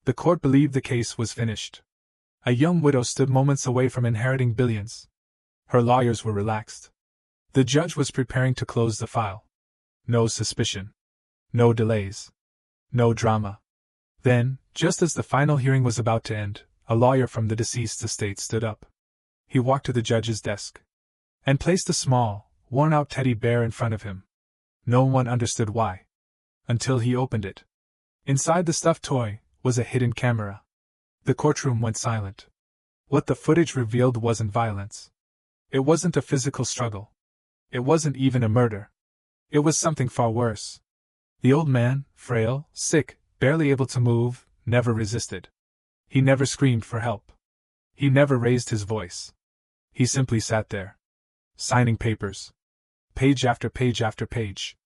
The court believed the case was finished. A young widow stood moments away from inheriting billions. Her lawyers were relaxed. The judge was preparing to close the file. No suspicion. No delays. No drama. Then, just as the final hearing was about to end, a lawyer from the deceased estate stood up. He walked to the judge's desk and placed a small, worn-out teddy bear in front of him. No one understood why. Until he opened it. Inside the stuffed toy was a hidden camera. The courtroom went silent. What the footage revealed wasn't violence. It wasn't a physical struggle. It wasn't even a murder. It was something far worse. The old man, frail, sick, barely able to move, never resisted. He never screamed for help. He never raised his voice. He simply sat there, signing papers. Page after page after page.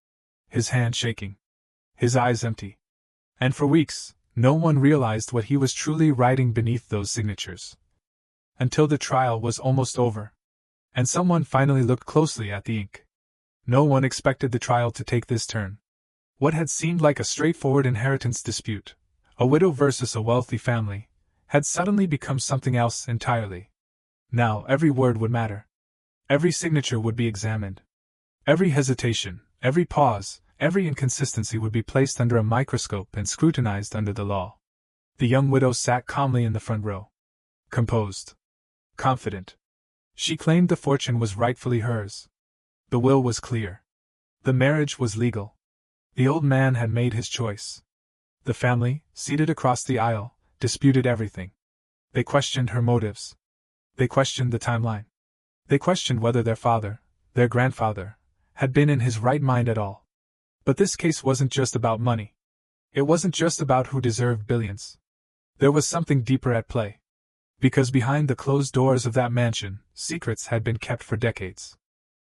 His hand shaking. His eyes empty. And for weeks, no one realized what he was truly writing beneath those signatures. Until the trial was almost over. And someone finally looked closely at the ink. No one expected the trial to take this turn. What had seemed like a straightforward inheritance dispute, a widow versus a wealthy family, had suddenly become something else entirely. Now every word would matter. Every signature would be examined. Every hesitation, every pause, every inconsistency would be placed under a microscope and scrutinized under the law. The young widow sat calmly in the front row. Composed. Confident. She claimed the fortune was rightfully hers. The will was clear. The marriage was legal. The old man had made his choice. The family, seated across the aisle, disputed everything. They questioned her motives. They questioned the timeline. They questioned whether their father, their grandfather, had been in his right mind at all. But this case wasn't just about money. It wasn't just about who deserved billions. There was something deeper at play. Because behind the closed doors of that mansion, secrets had been kept for decades.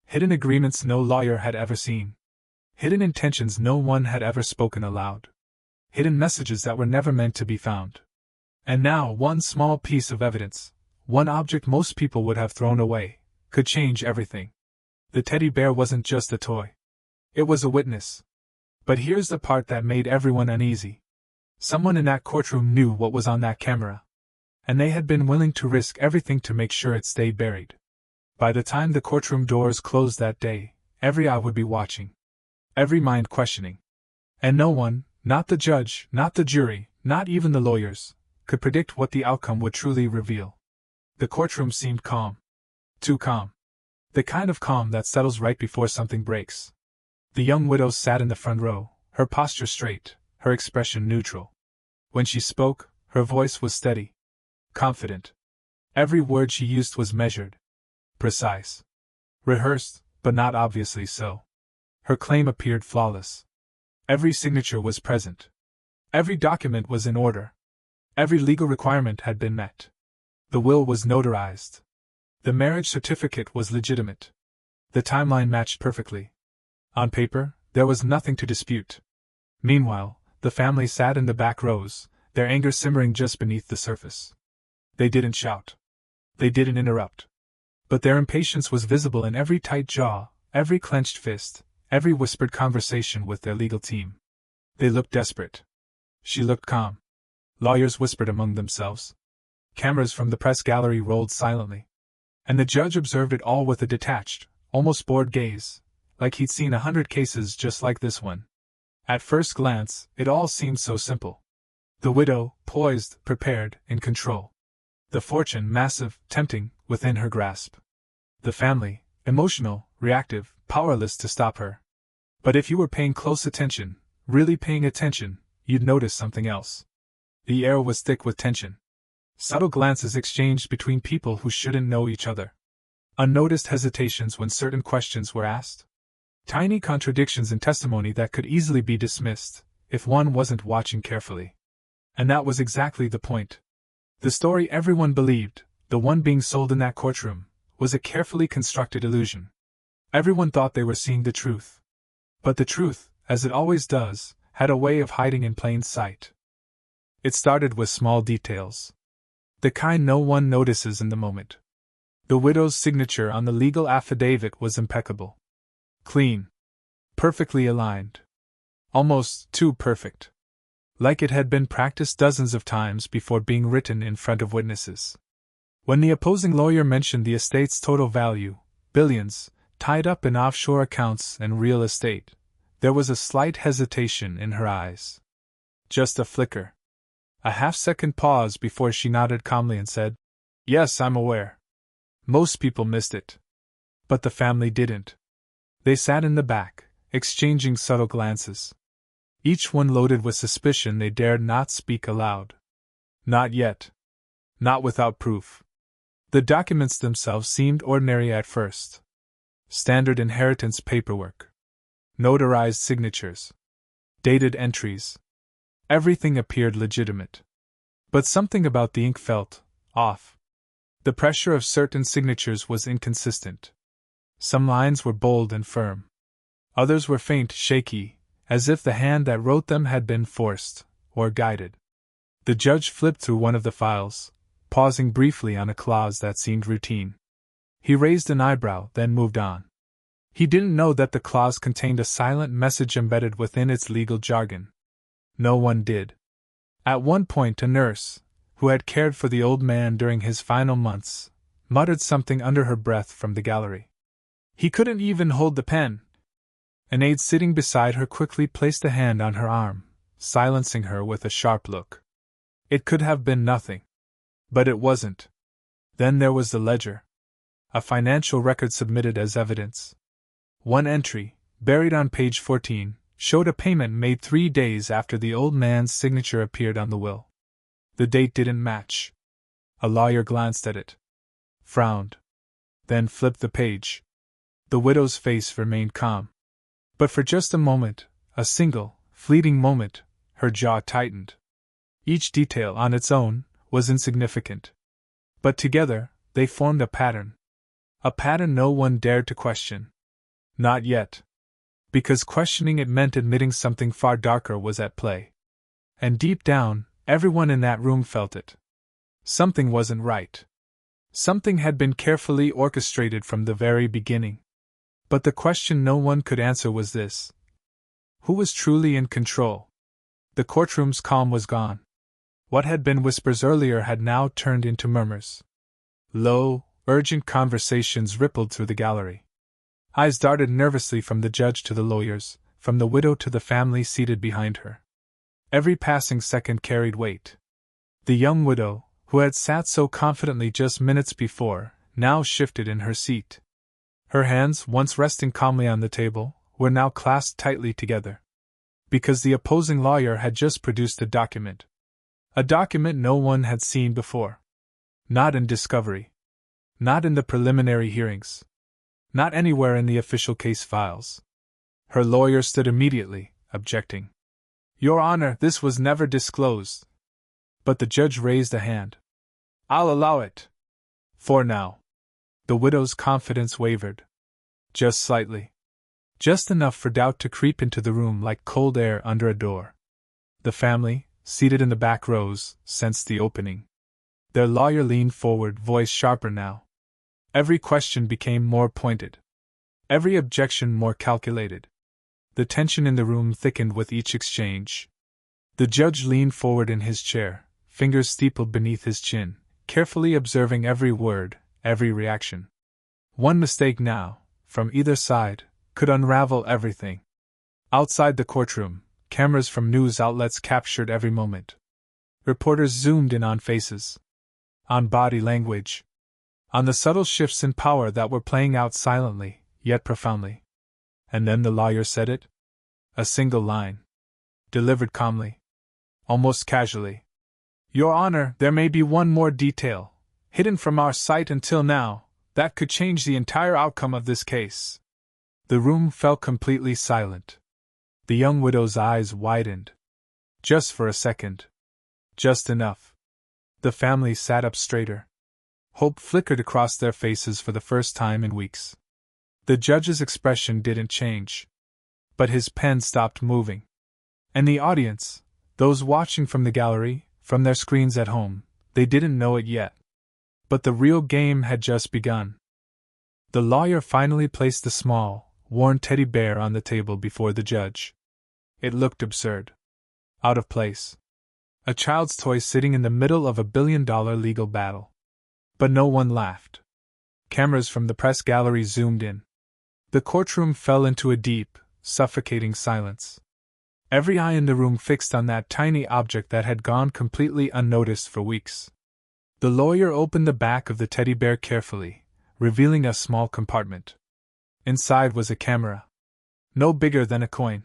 Hidden agreements no lawyer had ever seen. Hidden intentions no one had ever spoken aloud. Hidden messages that were never meant to be found. And now one small piece of evidence, one object most people would have thrown away, could change everything. The teddy bear wasn't just a toy. It was a witness. But here's the part that made everyone uneasy. Someone in that courtroom knew what was on that camera. And they had been willing to risk everything to make sure it stayed buried. By the time the courtroom doors closed that day, every eye would be watching. Every mind questioning. And no one, not the judge, not the jury, not even the lawyers, could predict what the outcome would truly reveal. The courtroom seemed calm. Too calm. The kind of calm that settles right before something breaks. The young widow sat in the front row, her posture straight, her expression neutral. When she spoke, her voice was steady. Confident. Every word she used was measured. Precise. Rehearsed, but not obviously so. Her claim appeared flawless. Every signature was present. Every document was in order. Every legal requirement had been met. The will was notarized. The marriage certificate was legitimate. The timeline matched perfectly. On paper, there was nothing to dispute. Meanwhile, the family sat in the back rows, their anger simmering just beneath the surface. They didn't shout. They didn't interrupt. But their impatience was visible in every tight jaw, every clenched fist, every whispered conversation with their legal team. They looked desperate. She looked calm. Lawyers whispered among themselves. Cameras from the press gallery rolled silently. And the judge observed it all with a detached, almost bored gaze, like he'd seen 100 cases just like this one. At first glance, it all seemed so simple. The widow, poised, prepared, in control. The fortune massive, tempting, within her grasp. The family, emotional, reactive, powerless to stop her. But if you were paying close attention, really paying attention, you'd notice something else. The air was thick with tension. Subtle glances exchanged between people who shouldn't know each other. Unnoticed hesitations when certain questions were asked. Tiny contradictions in testimony that could easily be dismissed, if one wasn't watching carefully. And that was exactly the point. The story everyone believed, the one being sold in that courtroom, was a carefully constructed illusion. Everyone thought they were seeing the truth. But the truth, as it always does, had a way of hiding in plain sight. It started with small details. The kind no one notices in the moment. The widow's signature on the legal affidavit was impeccable. Clean. Perfectly aligned. Almost too perfect. like it had been practiced dozens of times before being written in front of witnesses. When the opposing lawyer mentioned the estate's total value, billions, tied up in offshore accounts and real estate, there was a slight hesitation in her eyes. Just a flicker. A half-second pause before she nodded calmly and said, "Yes, I'm aware." Most people missed it. But the family didn't. They sat in the back, exchanging subtle glances. Each one loaded with suspicion they dared not speak aloud. Not yet. Not without proof. The documents themselves seemed ordinary at first. Standard inheritance paperwork. Notarized signatures. Dated entries. Everything appeared legitimate. But something about the ink felt off. The pressure of certain signatures was inconsistent. Some lines were bold and firm. Others were faint, shaky, as if the hand that wrote them had been forced, or guided. The judge flipped through one of the files, pausing briefly on a clause that seemed routine. He raised an eyebrow, then moved on. He didn't know that the clause contained a silent message embedded within its legal jargon. No one did. At one point, a nurse, who had cared for the old man during his final months, muttered something under her breath from the gallery. "He couldn't even hold the pen." An aide sitting beside her quickly placed a hand on her arm, silencing her with a sharp look. It could have been nothing. But it wasn't. Then there was the ledger. A financial record submitted as evidence. One entry, buried on page 14, showed a payment made 3 days after the old man's signature appeared on the will. The date didn't match. A lawyer glanced at it, frowned, then flipped the page. The widow's face remained calm. But for just a moment, a single, fleeting moment, her jaw tightened. Each detail on its own was insignificant. But together, they formed a pattern. A pattern no one dared to question. Not yet. Because questioning it meant admitting something far darker was at play. And deep down, everyone in that room felt it. Something wasn't right. Something had been carefully orchestrated from the very beginning. But the question no one could answer was this: who was truly in control? The courtroom's calm was gone. What had been whispers earlier had now turned into murmurs. Low, urgent conversations rippled through the gallery. Eyes darted nervously from the judge to the lawyers, from the widow to the family seated behind her. Every passing second carried weight. The young widow, who had sat so confidently just minutes before, now shifted in her seat. Her hands, once resting calmly on the table, were now clasped tightly together. Because the opposing lawyer had just produced a document. A document no one had seen before. Not in discovery. Not in the preliminary hearings. Not anywhere in the official case files. Her lawyer stood immediately, objecting. "Your Honor, this was never disclosed." But the judge raised a hand. "I'll allow it. For now." The widow's confidence wavered. Just slightly. Just enough for doubt to creep into the room like cold air under a door. The family, seated in the back rows, sensed the opening. Their lawyer leaned forward, voice sharper now. Every question became more pointed. Every objection more calculated. The tension in the room thickened with each exchange. The judge leaned forward in his chair, fingers steepled beneath his chin, carefully observing every word, every reaction. One mistake now, from either side, could unravel everything. Outside the courtroom, cameras from news outlets captured every moment. Reporters zoomed in on faces, on body language, on the subtle shifts in power that were playing out silently, yet profoundly. And then the lawyer said it. A single line. Delivered calmly. Almost casually. "Your Honor, there may be one more detail, hidden from our sight until now, that could change the entire outcome of this case." The room fell completely silent. The young widow's eyes widened. Just for a second. Just enough. The family sat up straighter. Hope flickered across their faces for the first time in weeks. The judge's expression didn't change. But his pen stopped moving. And the audience, those watching from the gallery, from their screens at home, they didn't know it yet. But the real game had just begun. The lawyer finally placed the small, worn teddy bear on the table before the judge. It looked absurd. Out of place. A child's toy sitting in the middle of a billion-dollar legal battle. But no one laughed. Cameras from the press gallery zoomed in. The courtroom fell into a deep, suffocating silence. Every eye in the room fixed on that tiny object that had gone completely unnoticed for weeks. The lawyer opened the back of the teddy bear carefully, revealing a small compartment. Inside was a camera. No bigger than a coin.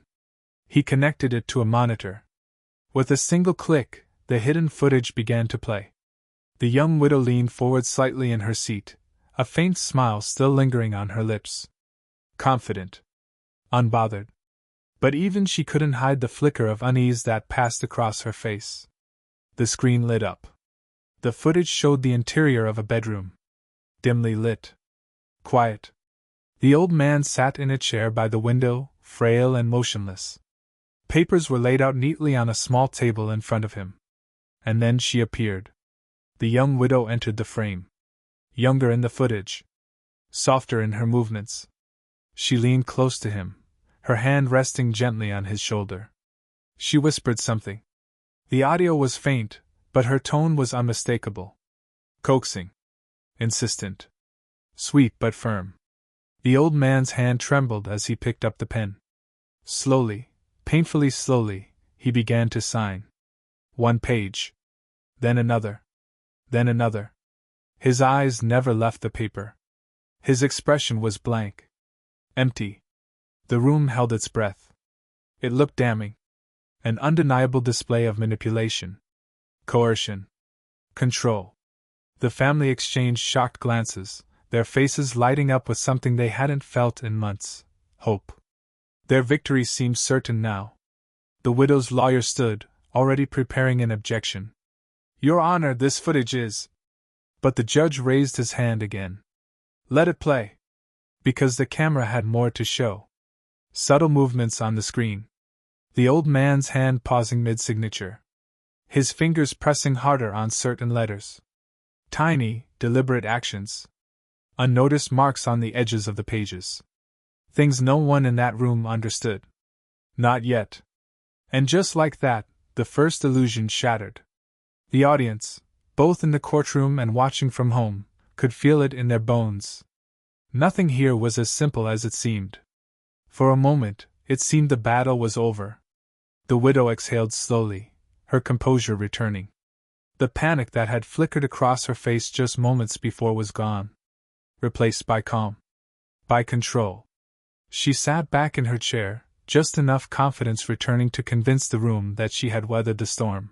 He connected it to a monitor. With a single click, the hidden footage began to play. The young widow leaned forward slightly in her seat, a faint smile still lingering on her lips. Confident. Unbothered. But even she couldn't hide the flicker of unease that passed across her face. The screen lit up. The footage showed the interior of a bedroom. Dimly lit. Quiet. The old man sat in a chair by the window, frail and motionless. Papers were laid out neatly on a small table in front of him. And then she appeared. The young widow entered the frame. Younger in the footage. Softer in her movements. She leaned close to him, her hand resting gently on his shoulder. She whispered something. The audio was faint, but her tone was unmistakable. Coaxing. Insistent. Sweet but firm. The old man's hand trembled as he picked up the pen. Slowly, painfully slowly, he began to sign. One page. Then another. Then another. His eyes never left the paper. His expression was blank. Empty. The room held its breath. It looked damning. An undeniable display of manipulation. Coercion. Control. The family exchanged shocked glances, their faces lighting up with something they hadn't felt in months: hope. Their victory seemed certain now. The widow's lawyer stood, already preparing an objection. Your Honor, this footage is. But the judge raised his hand again. Let it play. Because the camera had more to show. Subtle movements on the screen. The old man's hand pausing mid-signature. His fingers pressing harder on certain letters. Tiny, deliberate actions. Unnoticed marks on the edges of the pages. Things no one in that room understood. Not yet. And just like that, the first illusion shattered. The audience, both in the courtroom and watching from home, could feel it in their bones. Nothing here was as simple as it seemed. For a moment, it seemed the battle was over. The widow exhaled slowly, her composure returning. The panic that had flickered across her face just moments before was gone. Replaced by calm. By control. She sat back in her chair, just enough confidence returning to convince the room that she had weathered the storm.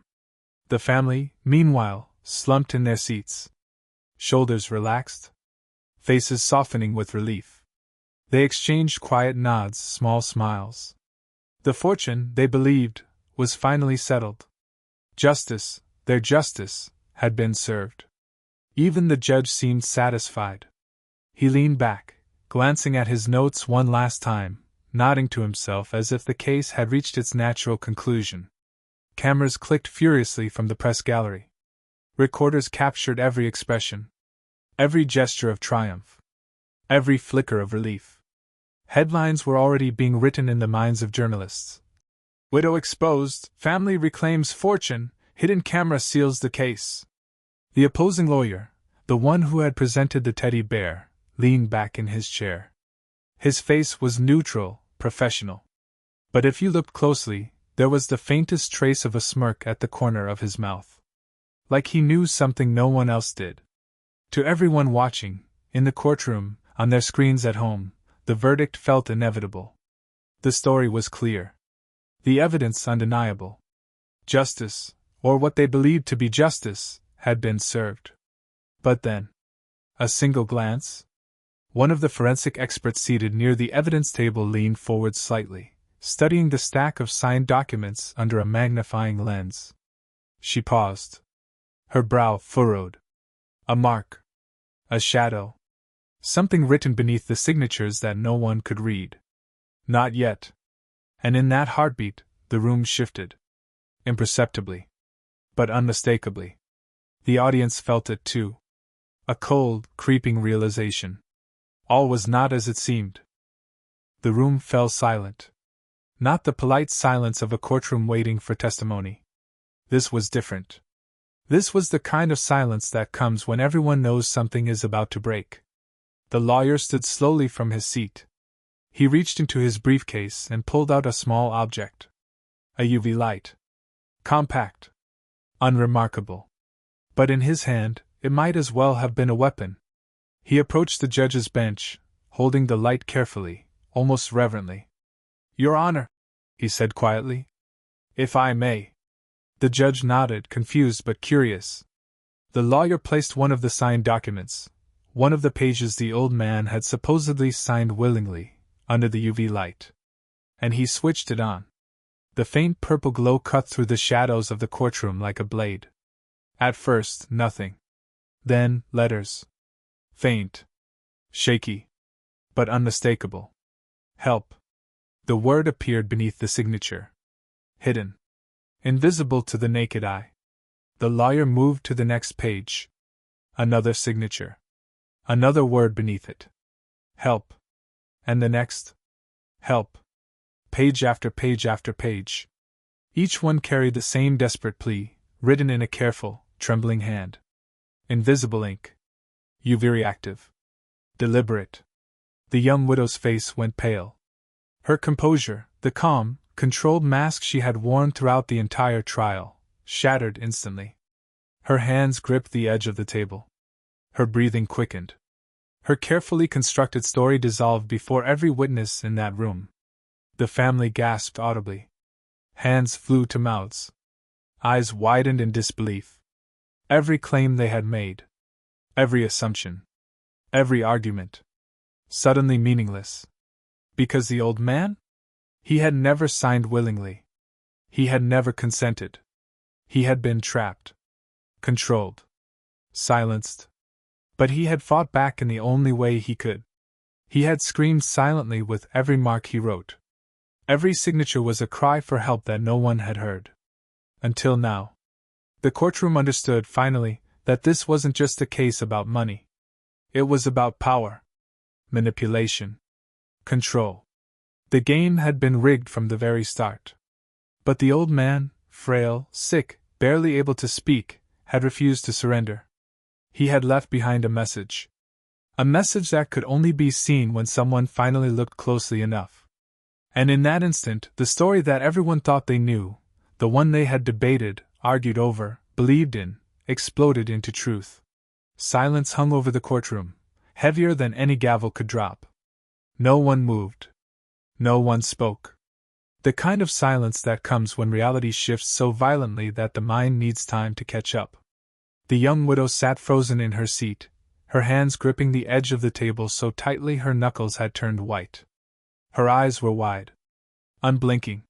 The family, meanwhile, slumped in their seats. Shoulders relaxed. Faces softening with relief. They exchanged quiet nods, small smiles. The fortune, they believed, was finally settled. Justice, their justice, had been served. Even the judge seemed satisfied. He leaned back, glancing at his notes one last time, nodding to himself as if the case had reached its natural conclusion. Cameras clicked furiously from the press gallery. Recorders captured every expression. Every gesture of triumph. Every flicker of relief. Headlines were already being written in the minds of journalists. Widow exposed, family reclaims fortune, hidden camera seals the case. The opposing lawyer, the one who had presented the teddy bear, leaned back in his chair. His face was neutral, professional. But if you looked closely, there was the faintest trace of a smirk at the corner of his mouth. Like he knew something no one else did. To everyone watching, in the courtroom, on their screens at home, the verdict felt inevitable. The story was clear. The evidence undeniable. Justice, or what they believed to be justice, had been served. But then, a single glance? One of the forensic experts seated near the evidence table leaned forward slightly, studying the stack of signed documents under a magnifying lens. She paused. Her brow furrowed. A mark. A shadow. Something written beneath the signatures that no one could read. Not yet. And in that heartbeat, the room shifted. Imperceptibly. But unmistakably. The audience felt it too. A cold, creeping realization. All was not as it seemed. The room fell silent. Not the polite silence of a courtroom waiting for testimony. This was different. This was the kind of silence that comes when everyone knows something is about to break. The lawyer stood slowly from his seat. He reached into his briefcase and pulled out a small object. A UV light. Compact. Unremarkable. But in his hand, it might as well have been a weapon. He approached the judge's bench, holding the light carefully, almost reverently. "Your Honor," he said quietly. "If I may." The judge nodded, confused but curious. The lawyer placed one of the signed documents, one of the pages the old man had supposedly signed willingly, under the UV light. And he switched it on. The faint purple glow cut through the shadows of the courtroom like a blade. At first, nothing. Then, letters. Faint. Shaky. But unmistakable. Help. The word appeared beneath the signature. Hidden. Invisible to the naked eye. The lawyer moved to the next page. Another signature. Another word beneath it. Help. And the next. Help. Page after page after page. Each one carried the same desperate plea, written in a careful, trembling hand. Invisible ink. UV reactive. Deliberate. The young widow's face went pale. Her composure, the calm, controlled mask she had worn throughout the entire trial, shattered instantly. Her hands gripped the edge of the table. Her breathing quickened. Her carefully constructed story dissolved before every witness in that room. The family gasped audibly. Hands flew to mouths. Eyes widened in disbelief. Every claim they had made, every assumption, every argument, suddenly meaningless. Because the old man? He had never signed willingly. He had never consented. He had been trapped, controlled, silenced. But he had fought back in the only way he could. He had screamed silently with every mark he wrote. Every signature was a cry for help that no one had heard. Until now. The courtroom understood, finally, that this wasn't just a case about money. It was about power, manipulation, control. The game had been rigged from the very start. But the old man, frail, sick, barely able to speak, had refused to surrender. He had left behind a message. A message that could only be seen when someone finally looked closely enough. And in that instant, the story that everyone thought they knew, the one they had debated, argued over, believed in, exploded into truth. Silence hung over the courtroom, heavier than any gavel could drop. No one moved. No one spoke. The kind of silence that comes when reality shifts so violently that the mind needs time to catch up. The young widow sat frozen in her seat, her hands gripping the edge of the table so tightly her knuckles had turned white. Her eyes were wide, unblinking,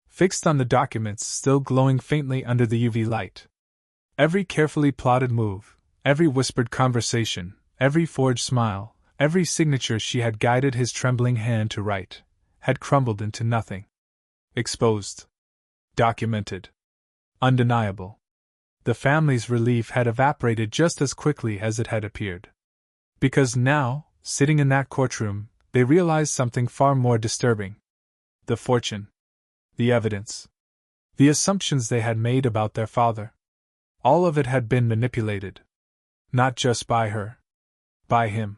fixed on the documents still glowing faintly under the UV light. Every carefully plotted move, every whispered conversation, every forged smile, every signature she had guided his trembling hand to write, had crumbled into nothing. Exposed. Documented. Undeniable. The family's relief had evaporated just as quickly as it had appeared. Because now, sitting in that courtroom, they realized something far more disturbing. The fortune. The evidence. The assumptions they had made about their father. All of it had been manipulated. Not just by her. By him.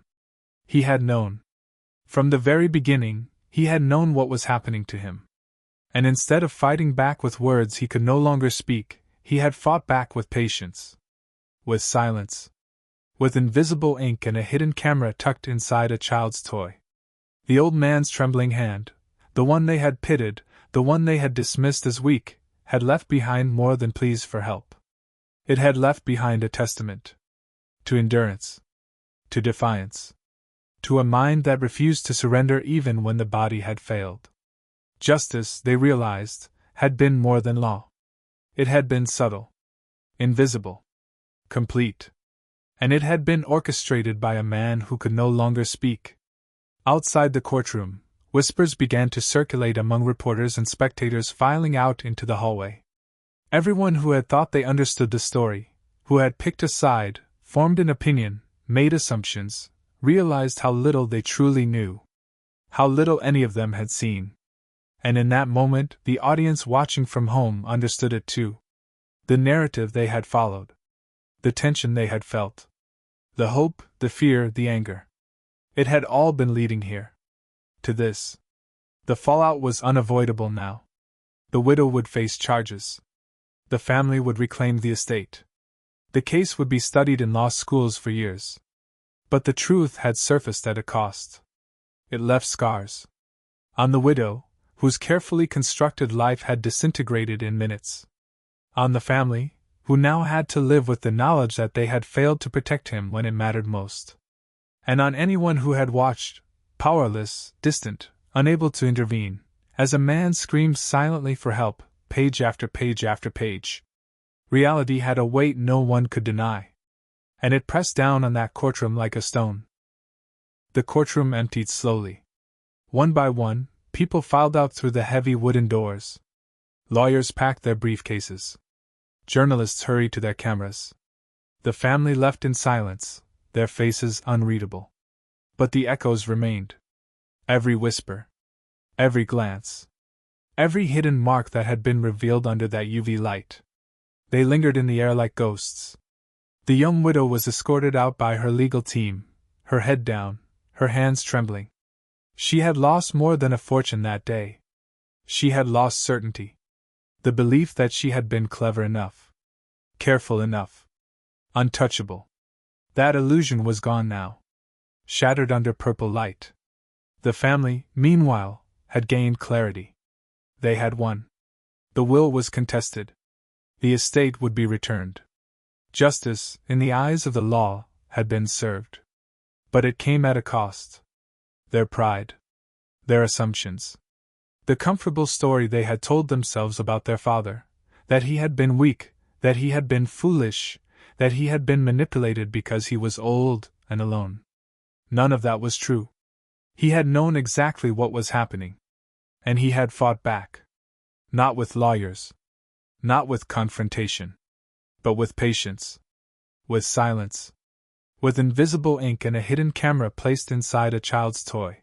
He had known. From the very beginning, he had known what was happening to him. And instead of fighting back with words he could no longer speak, he had fought back with patience. With silence. With invisible ink and a hidden camera tucked inside a child's toy. The old man's trembling hand, the one they had pitied, the one they had dismissed as weak, had left behind more than pleas for help. It had left behind a testament. To endurance. To defiance. To a mind that refused to surrender even when the body had failed. Justice, they realized, had been more than law. It had been subtle. Invisible. Complete. And it had been orchestrated by a man who could no longer speak. Outside the courtroom, whispers began to circulate among reporters and spectators filing out into the hallway. Everyone who had thought they understood the story, who had picked a side, formed an opinion, made assumptions, realized how little they truly knew. How little any of them had seen. And in that moment, the audience watching from home understood it too. The narrative they had followed. The tension they had felt. The hope, the fear, the anger. It had all been leading here. To this. The fallout was unavoidable now. The widow would face charges. The family would reclaim the estate. The case would be studied in law schools for years. But the truth had surfaced at a cost. It left scars. On the widow, whose carefully constructed life had disintegrated in minutes. On the family, who now had to live with the knowledge that they had failed to protect him when it mattered most. And on anyone who had watched, powerless, distant, unable to intervene, as a man screamed silently for help, page after page after page. Reality had a weight no one could deny. And it pressed down on that courtroom like a stone. The courtroom emptied slowly. One by one, people filed out through the heavy wooden doors. Lawyers packed their briefcases. Journalists hurried to their cameras. The family left in silence, their faces unreadable. But the echoes remained. Every whisper. Every glance. Every hidden mark that had been revealed under that UV light. They lingered in the air like ghosts. The young widow was escorted out by her legal team, her head down, her hands trembling. She had lost more than a fortune that day. She had lost certainty. The belief that she had been clever enough. Careful enough. Untouchable. That illusion was gone now. Shattered under purple light. The family, meanwhile, had gained clarity. They had won. The will was contested. The estate would be returned. Justice, in the eyes of the law, had been served. But it came at a cost. Their pride. Their assumptions. The comfortable story they had told themselves about their father, that he had been weak, that he had been foolish, that he had been manipulated because he was old and alone. None of that was true. He had known exactly what was happening. And he had fought back. Not with lawyers. Not with confrontation. But with patience. With silence. With invisible ink and a hidden camera placed inside a child's toy.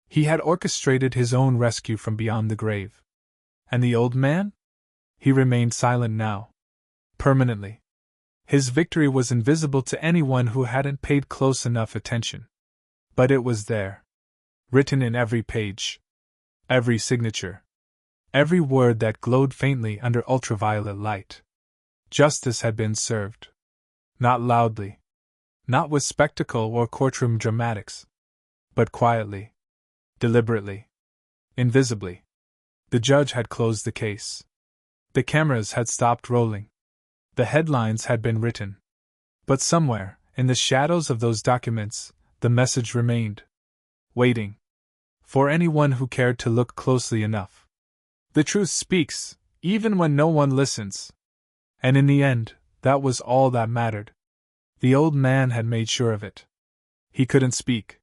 He had orchestrated his own rescue from beyond the grave. And the old man? He remained silent now. Permanently. His victory was invisible to anyone who hadn't paid close enough attention. But it was there. Written in every page. Every signature. Every word that glowed faintly under ultraviolet light. Justice had been served. Not loudly. Not with spectacle or courtroom dramatics. But quietly. Deliberately. Invisibly. The judge had closed the case. The cameras had stopped rolling. The headlines had been written. But somewhere, in the shadows of those documents, the message remained. Waiting. For anyone who cared to look closely enough. The truth speaks, even when no one listens. And in the end, that was all that mattered. The old man had made sure of it. He couldn't speak.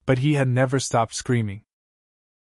But he had never stopped screaming.